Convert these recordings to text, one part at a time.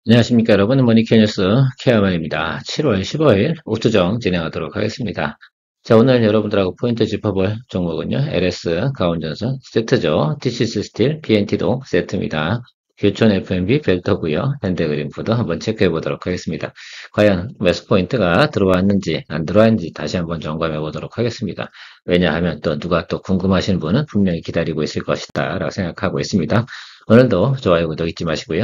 안녕하십니까 여러분, 머니케이뉴스 케어맨입니다. 7월 15일 우투정 진행하도록 하겠습니다. 자, 오늘 여러분들하고 포인트 짚어볼 종목은요, LS 가온전선 세트죠. TCC 스틸, BNT도 세트입니다. 교촌 FMB 벨터고요. 현대그린푸드 한번 체크해 보도록 하겠습니다. 과연 매수 포인트가 들어왔는지 안 들어왔는지 다시 한번 점검해 보도록 하겠습니다. 왜냐하면 또 누가 또 궁금하신 분은 분명히 기다리고 있을 것이다 라고 생각하고 있습니다. 오늘도 좋아요, 구독 잊지 마시고요.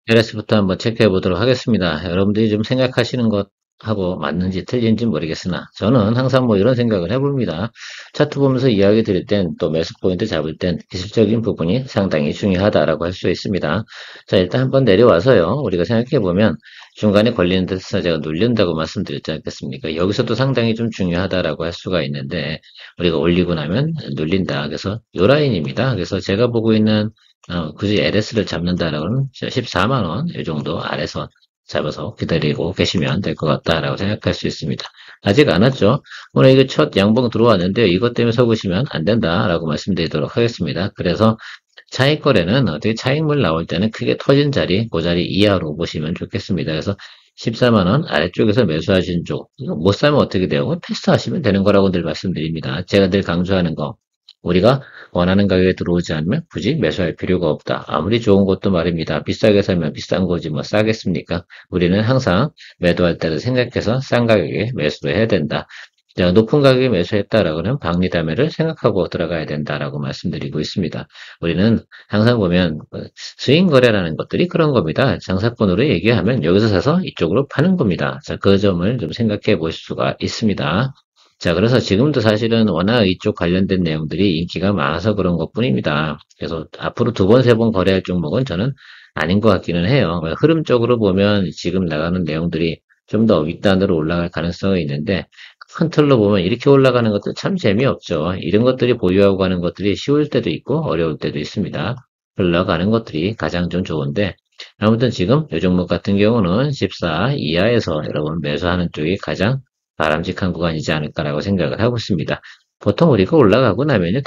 LS부터 한번 체크해 보도록 하겠습니다. 여러분들이 좀 생각하시는 것하고 맞는지 틀린지 모르겠으나 저는 항상 뭐 이런 생각을 해봅니다. 차트 보면서 이야기 드릴 땐 또 매수 포인트 잡을 땐 기술적인 부분이 상당히 중요하다라고 할 수 있습니다. 자, 일단 한번 내려와서요. 우리가 생각해 보면 중간에 걸리는 데서 제가 눌린다고 말씀드렸지 않겠습니까? 여기서도 상당히 좀 중요하다라고 할 수가 있는데 우리가 올리고 나면 눌린다. 그래서 요 라인입니다. 그래서 제가 보고 있는 굳이 LS를 잡는다라고는 14만원 이 정도 아래선 잡아서 기다리고 계시면 될 것 같다라고 생각할 수 있습니다. 아직 안 왔죠? 오늘 이거 첫 양봉 들어왔는데요. 이것 때문에 속으시면 안 된다라고 말씀드리도록 하겠습니다. 그래서 차익 거래는 어떻게 차익물 나올 때는 크게 터진 자리, 그 자리 이하로 보시면 좋겠습니다. 그래서 14만원 아래쪽에서 매수하신 쪽, 이거 못 사면 어떻게 돼요? 패스하시면 되는 거라고 늘 말씀드립니다. 제가 늘 강조하는 거, 우리가 원하는 가격에 들어오지 않으면 굳이 매수할 필요가 없다. 아무리 좋은 것도 말입니다. 비싸게 사면 비싼 거지 뭐 싸겠습니까? 우리는 항상 매도할 때를 생각해서 싼 가격에 매수를 해야 된다. 자, 높은 가격에 매수했다라고는 박리담회를 생각하고 들어가야 된다라고 말씀드리고 있습니다. 우리는 항상 보면 스윙 거래라는 것들이 그런 겁니다. 장사꾼으로 얘기하면 여기서 사서 이쪽으로 파는 겁니다. 자, 그 점을 좀 생각해 보실 수가 있습니다. 자, 그래서 지금도 사실은 워낙 이쪽 관련된 내용들이 인기가 많아서 그런 것 뿐입니다. 그래서 앞으로 두 번, 세 번 거래할 종목은 저는 아닌 것 같기는 해요. 흐름적으로 보면 지금 나가는 내용들이 좀 더 윗단으로 올라갈 가능성이 있는데 큰 틀로 보면 이렇게 올라가는 것도 참 재미없죠. 이런 것들이 보유하고 가는 것들이 쉬울 때도 있고 어려울 때도 있습니다. 흘러가는 것들이 가장 좀 좋은데 아무튼 지금 이 종목 같은 경우는 14 이하에서 여러분 매수하는 쪽이 가장 바람직한 구간이지 않을까라고 생각을 하고 있습니다. 보통 우리가 올라가고 나면요,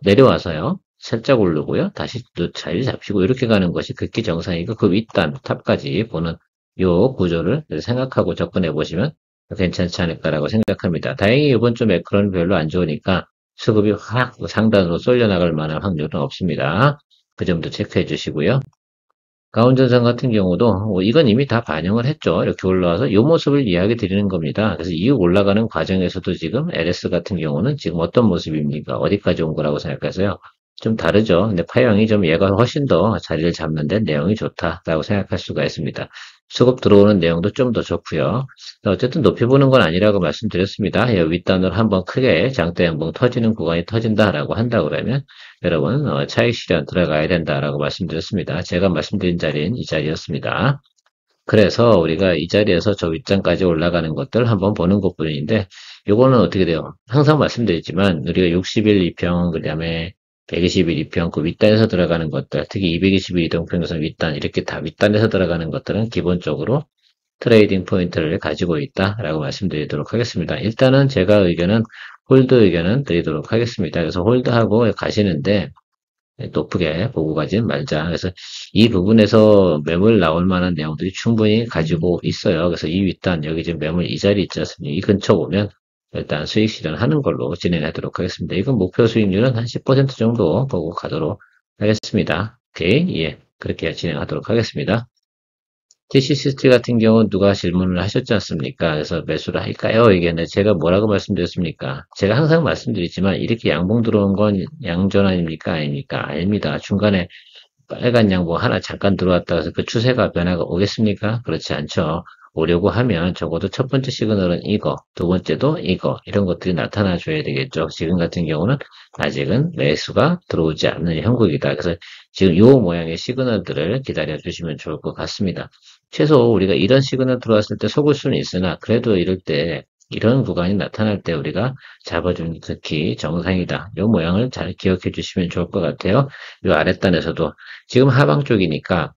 내려와서요, 살짝 오르고요, 다시 또 자리 잡히고 이렇게 가는 것이 극히 정상이고 그 윗단, 탑까지 보는 요 구조를 생각하고 접근해 보시면 괜찮지 않을까라고 생각합니다. 다행히 이번 주 매크로는 별로 안 좋으니까 수급이 확 상단으로 쏠려 나갈 만한 확률은 없습니다. 그 점도 체크해 주시고요. 가운전선 같은 경우도 이건 이미 다 반영을 했죠. 이렇게 올라와서 이 모습을 이야기 드리는 겁니다. 그래서 이 올라가는 과정에서도 지금 LS 같은 경우는 지금 어떤 모습입니까? 어디까지 온 거라고 생각하세요? 좀 다르죠. 근데 파형이 좀 얘가 훨씬 더 자리를 잡는데 내용이 좋다라고 생각할 수가 있습니다. 수급 들어오는 내용도 좀 더 좋고요. 어쨌든 높이 보는 건 아니라고 말씀드렸습니다. 윗단으로 한번 크게 장대 양봉 터지는 구간이 터진다라고 한다 그러면 여러분 차익 실현 들어가야 된다라고 말씀드렸습니다. 제가 말씀드린 자리는 이 자리였습니다. 그래서 우리가 이 자리에서 저 윗장까지 올라가는 것들 한번 보는 것뿐인데 요거는 어떻게 돼요? 항상 말씀드리지만 우리가 60일 이평 그다음에 120일 이평 그 윗단에서 들어가는 것들 특히 220일 이동평균선 윗단 이렇게 다 윗단에서 들어가는 것들은 기본적으로 트레이딩 포인트를 가지고 있다라고 말씀드리도록 하겠습니다. 일단은 제가 의견은 홀드 의견은 드리도록 하겠습니다. 그래서 홀드하고 가시는데 높게 보고 가진 말자. 그래서 이 부분에서 매물 나올 만한 내용들이 충분히 가지고 있어요. 그래서 이 윗단 여기 지금 매물 이 자리 있지 않습니까? 이 근처 보면 일단 수익 실현하는 걸로 진행하도록 하겠습니다. 이건 목표 수익률은 한 10% 정도 보고 가도록 하겠습니다. 오케이, 예, 그렇게 진행하도록 하겠습니다. TCCT 같은 경우는 누가 질문을 하셨지 않습니까? 그래서 매수를 할까요? 이게 제가 뭐라고 말씀드렸습니까? 제가 항상 말씀드리지만 이렇게 양봉 들어온 건 양전 아닙니까? 아닙니까? 아닙니다. 중간에 빨간 양봉 하나 잠깐 들어왔다 해서 그 추세가 변화가 오겠습니까? 그렇지 않죠. 오려고 하면 적어도 첫 번째 시그널은 이거, 두 번째도 이거, 이런 것들이 나타나 줘야 되겠죠. 지금 같은 경우는 아직은 매수가 들어오지 않는 형국이다. 그래서 지금 이 모양의 시그널들을 기다려 주시면 좋을 것 같습니다. 최소 우리가 이런 시그널 들어왔을 때 속을 수는 있으나 그래도 이럴 때 이런 구간이 나타날 때 우리가 잡아주는 특히 정상이다. 이 모양을 잘 기억해 주시면 좋을 것 같아요. 이 아랫단에서도 지금 하방 쪽이니까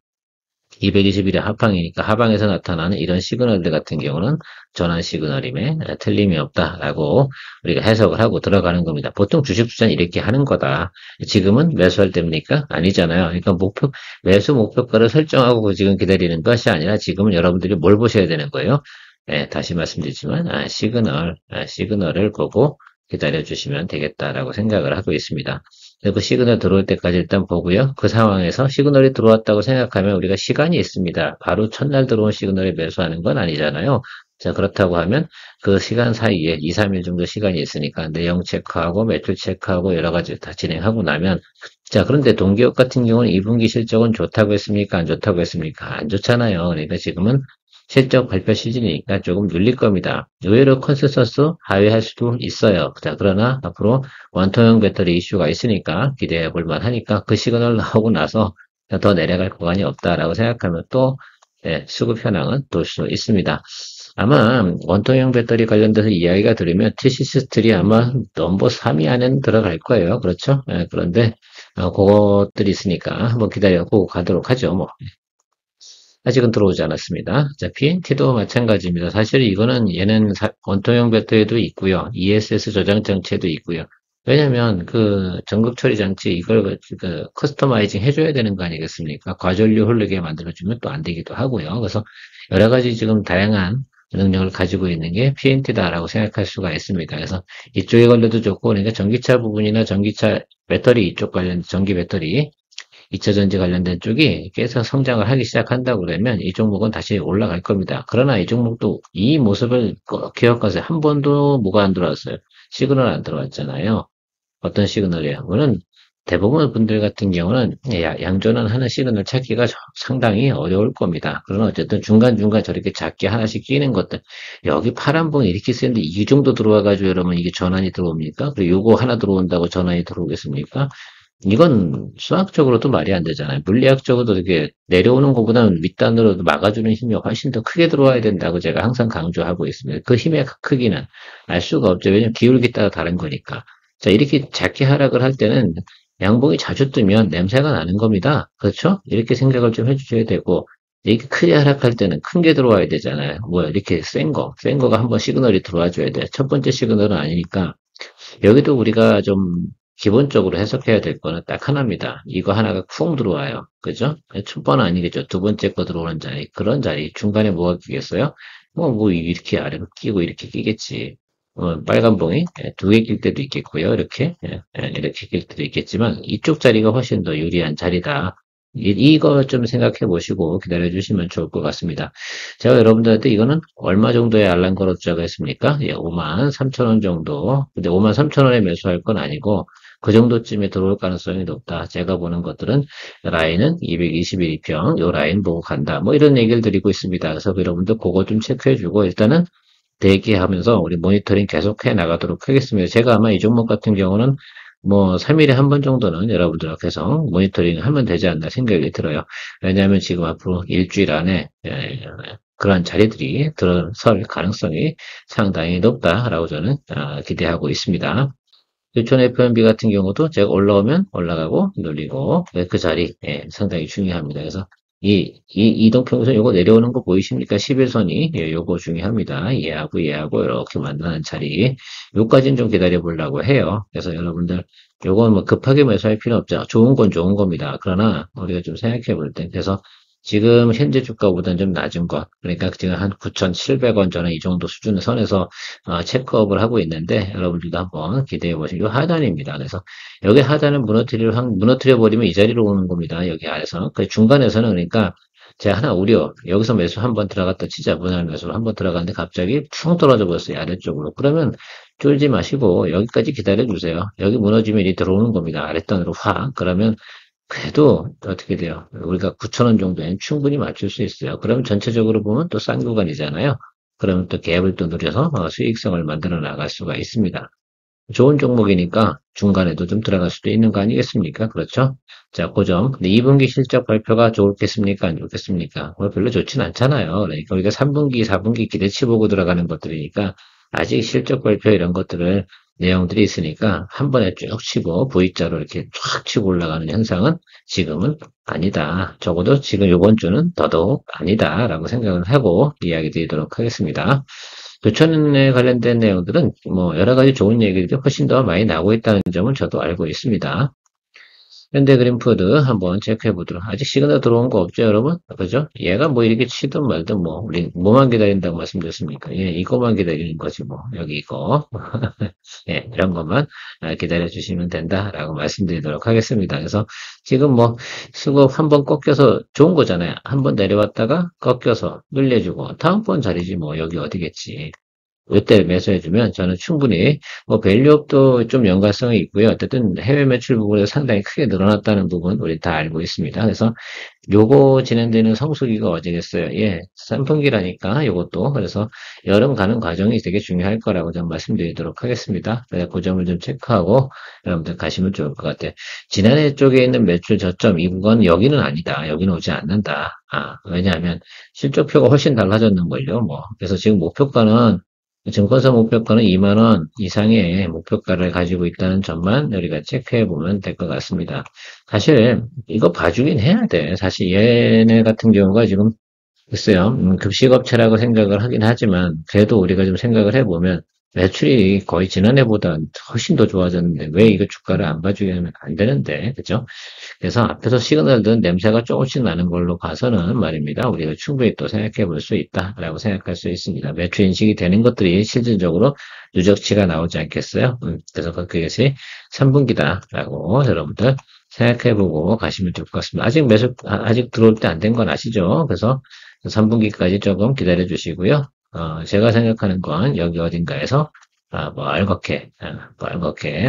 221의 하방이니까 하방에서 나타나는 이런 시그널들 같은 경우는 전환 시그널임에 틀림이 없다라고 우리가 해석을 하고 들어가는 겁니다. 보통 주식 투자는 이렇게 하는 거다. 지금은 매수할 때입니까? 아니잖아요. 그러니까 매수 목표가를 설정하고 지금 기다리는 것이 아니라 지금은 여러분들이 뭘 보셔야 되는 거예요? 다시 말씀드리지만 시그널을 보고 기다려 주시면 되겠다라고 생각을 하고 있습니다. 그 시그널 들어올 때까지 일단 보고요. 그 상황에서 시그널이 들어왔다고 생각하면 우리가 시간이 있습니다. 바로 첫날 들어온 시그널에 매수하는 건 아니잖아요. 자, 그렇다고 하면 그 시간 사이에 2, 3일 정도 시간이 있으니까 내용 체크하고 매출 체크하고 여러 가지 다 진행하고 나면 자, 그런데 동기업 같은 경우는 2분기 실적은 좋다고 했습니까? 안 좋다고 했습니까? 안 좋잖아요. 그러니까 지금은 실적 발표 시즌이니까 조금 눌릴 겁니다. 의외로 컨센서스 하회할 수도 있어요. 자, 그러나 앞으로 원통형 배터리 이슈가 있으니까 기대해 볼 만하니까 그 시그널 나오고 나서 더 내려갈 구간이 없다라고 생각하면 또 수급 현황은 돌 수 있습니다. 아마 원통형 배터리 관련돼서 이야기가 들으면 TCS3이 아마 넘버 3위 안에는 들어갈 거예요. 그렇죠? 그런데 그것들이 있으니까 한번 기다려보고 가도록 하죠. 뭐. 아직은 들어오지 않았습니다. 자, PNT도 마찬가지입니다. 사실 이거는 얘는 원통형 배터리도 있고요. ESS 저장 장치도 있고요. 왜냐면 그 전극 처리 장치 이걸 그 커스터마이징 해줘야 되는 거 아니겠습니까? 과전류 흐르게 만들어주면 또 안 되기도 하고요. 그래서 여러 가지 지금 다양한 능력을 가지고 있는 게 PNT다라고 생각할 수가 있습니다. 그래서 이쪽에 걸려도 좋고, 그러니까 전기차 부분이나 전기차 배터리 이쪽 관련 전기 배터리 2차전지 관련된 쪽이 계속 성장을 하기 시작한다고 그러면 이 종목은 다시 올라갈 겁니다. 그러나 이 종목도 이 모습을 꼭 기억하세요. 한 번도 뭐가 안 들어왔어요. 시그널 안 들어왔잖아요. 어떤 시그널이에요? 그거는 대부분 분들 같은 경우는 양전환하는 시그널 찾기가 상당히 어려울 겁니다. 그러나 어쨌든 중간중간 저렇게 작게 하나씩 끼는 것들. 여기 파란봉이 이렇게 쓰는데 이 정도 들어와가지고 여러분 이게 전환이 들어옵니까? 그리고 요거 하나 들어온다고 전환이 들어오겠습니까? 이건 수학적으로도 말이 안 되잖아요. 물리학적으로도 이렇게 내려오는 것보다는 윗단으로 막아주는 힘이 훨씬 더 크게 들어와야 된다고 제가 항상 강조하고 있습니다. 그 힘의 크기는 알 수가 없죠. 왜냐면 기울기 따라 다른 거니까. 자, 이렇게 작게 하락을 할 때는 양봉이 자주 뜨면 냄새가 나는 겁니다. 그렇죠? 이렇게 생각을 좀 해주셔야 되고, 이렇게 크게 하락할 때는 큰 게 들어와야 되잖아요. 뭐야, 이렇게 센 거가 한번 시그널이 들어와 줘야 돼. 첫 번째 시그널은 아니니까, 여기도 우리가 좀 기본적으로 해석해야 될 거는 딱 하나입니다. 이거 하나가 쿵 들어와요. 그죠? 첫 번은 아니겠죠. 두 번째 거 들어오는 자리. 그런 자리. 중간에 뭐가 끼겠어요? 뭐 이렇게 아래로 끼고 이렇게 끼겠지. 빨간 봉이 두 개 낄 때도 있겠고요. 이렇게 낄 때도 있겠지만 이쪽 자리가 훨씬 더 유리한 자리다. 이거 좀 생각해 보시고 기다려 주시면 좋을 것 같습니다. 제가 여러분들한테 이거는 얼마 정도의 알람 걸어주자고 했습니까? 5만 3천 원 정도. 근데 5만 3천 원에 매수할 건 아니고 그 정도쯤에 들어올 가능성이 높다. 제가 보는 것들은 라인은 221평, 요 라인 보고 간다. 뭐 이런 얘기를 드리고 있습니다. 그래서 여러분들 그거 좀 체크해 주고 일단은 대기하면서 우리 모니터링 계속해 나가도록 하겠습니다. 제가 아마 이 종목 같은 경우는 뭐 3일에 한 번 정도는 여러분들 계속 모니터링 하면 되지 않나 생각이 들어요. 왜냐하면 지금 앞으로 일주일 안에 그런 자리들이 들어설 가능성이 상당히 높다라고 저는 기대하고 있습니다. 유촌 FMB 같은 경우도 제가 올라오면 올라가고 눌리고 그 자리 상당히 중요합니다. 그래서 이 이동평선 요거 내려오는 거 보이십니까? 11선이 요거 중요합니다. 얘하고 이렇게 만나는 자리 요까지는 좀 기다려 보려고 해요. 그래서 여러분들 요건 뭐 급하게 매수할 필요 없죠. 좋은 건 좋은 겁니다. 그러나 우리가 좀 생각해 볼 때 그래서 지금 현재 주가보다는 좀 낮은 것 그러니까 지금 한 9,700원 전에 이 정도 수준의 선에서 체크업을 하고 있는데 여러분들도 한번 기대해 보시고 하단입니다. 그래서 여기 하단을 무너뜨려 버리면 이 자리로 오는 겁니다. 여기 아래서 그 중간에서는 그러니까 제가 하나 우려 여기서 매수 한번 들어갔다 치자 분할 매수로 한번 들어갔는데 갑자기 퉁 떨어져 버렸어요 아래쪽으로. 그러면 쫄지 마시고 여기까지 기다려 주세요. 여기 무너지면 이 들어오는 겁니다. 아랫단으로 확. 그러면 그래도 어떻게 돼요? 우리가 9,000원 정도엔 충분히 맞출 수 있어요. 그러면 전체적으로 보면 또 싼 구간이잖아요. 그러면 또 갭을 또 누려서 수익성을 만들어 나갈 수가 있습니다. 좋은 종목이니까 중간에도 좀 들어갈 수도 있는 거 아니겠습니까? 그렇죠? 자, 그 점. 근데 2분기 실적 발표가 좋겠습니까? 안 좋겠습니까? 별로 좋진 않잖아요. 그러니까 우리가 3분기, 4분기 기대치 보고 들어가는 것들이니까 아직 실적 발표 이런 것들을 내용들이 있으니까 한 번에 쭉 치고 V자로 이렇게 쫙 치고 올라가는 현상은 지금은 아니다. 적어도 지금 이번 주는 더더욱 아니다라고 생각을 하고 이야기 드리도록 하겠습니다. 교천에 관련된 내용들은 뭐 여러 가지 좋은 얘기들이 훨씬 더 많이 나오고 있다는 점을 저도 알고 있습니다. 현대그린푸드 한번 체크해 보도록. 아직 시그널 들어온 거 없죠, 여러분? 그죠? 얘가 뭐 이렇게 치든 말든 뭐, 우리 뭐만 기다린다고 말씀드렸습니까? 예, 이거만 기다리는 거지, 뭐. 여기 이거. 예, 이런 것만 기다려 주시면 된다라고 말씀드리도록 하겠습니다. 그래서 지금 뭐, 수급 한번 꺾여서 좋은 거잖아요. 한번 내려왔다가 꺾여서 늘려주고, 다음번 자리지 뭐, 여기 어디겠지. 이때 매수해주면 저는 충분히 뭐 밸류업도 좀 연관성이 있고요. 어쨌든 해외 매출 부분에서 상당히 크게 늘어났다는 부분 우리 다 알고 있습니다. 그래서 요거 진행되는 성수기가 어디겠어요? 예, 선풍기라니까 요것도 그래서 여름 가는 과정이 되게 중요할 거라고 좀 말씀드리도록 하겠습니다. 그 점을 좀 체크하고 여러분들 가시면 좋을 것 같아요. 지난해 쪽에 있는 매출 저점 이 부분 여기는 아니다. 여기는 오지 않는다. 왜냐하면 실적표가 훨씬 달라졌는걸요. 뭐 그래서 지금 목표가는 증권사 목표가는 2만 원 이상의 목표가를 가지고 있다는 점만 우리가 체크해 보면 될 것 같습니다. 사실 이거 봐주긴 해야 돼. 사실 얘네 같은 경우가 지금 글쎄요, 급식업체라고 생각을 하긴 하지만 그래도 우리가 좀 생각을 해보면 매출이 거의 지난해보다 훨씬 더 좋아졌는데 왜 이거 주가를 안 봐주게 하면 안 되는데, 그죠? 그래서 앞에서 시그널든 냄새가 조금씩 나는 걸로 봐서는 말입니다. 우리가 충분히 또 생각해 볼 수 있다라고 생각할 수 있습니다. 매출 인식이 되는 것들이 실질적으로 누적치가 나오지 않겠어요? 그래서 그것이 3분기다라고 여러분들 생각해 보고 가시면 될 것 같습니다. 아직 들어올 때 안 된 건 아시죠? 그래서 3분기까지 조금 기다려 주시고요. 제가 생각하는 건 여기 어딘가에서 뭐 알겋게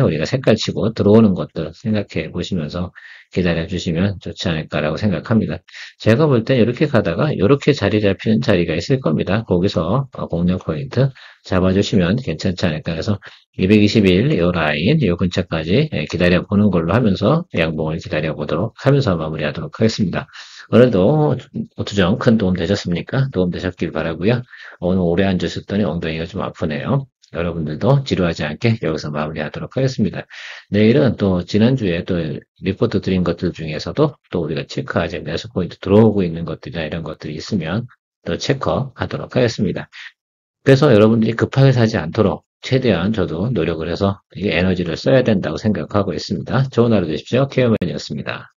우리가 색깔 치고 들어오는 것들 생각해 보시면서 기다려 주시면 좋지 않을까라고 생각합니다. 제가 볼 때 이렇게 가다가 이렇게 자리 잡히는 자리가 있을 겁니다. 거기서 공략 포인트 잡아주시면 괜찮지 않을까. 그래서 221, 이 라인, 이 근처까지 기다려 보는 걸로 하면서 양봉을 기다려 보도록 하면서 마무리하도록 하겠습니다. 오늘도 투정 큰 도움 되셨습니까? 도움 되셨길 바라고요. 오늘 오래 앉으셨더니 엉덩이가 좀 아프네요. 여러분들도 지루하지 않게 여기서 마무리하도록 하겠습니다. 내일은 또 지난주에 또 리포트 드린 것들 중에서도 또 우리가 체크하지 매수 포인트 들어오고 있는 것들이나 이런 것들이 있으면 또 체크하도록 하겠습니다. 그래서 여러분들이 급하게 사지 않도록 최대한 저도 노력을 해서 이게 에너지를 써야 된다고 생각하고 있습니다. 좋은 하루 되십시오. 케어맨이었습니다.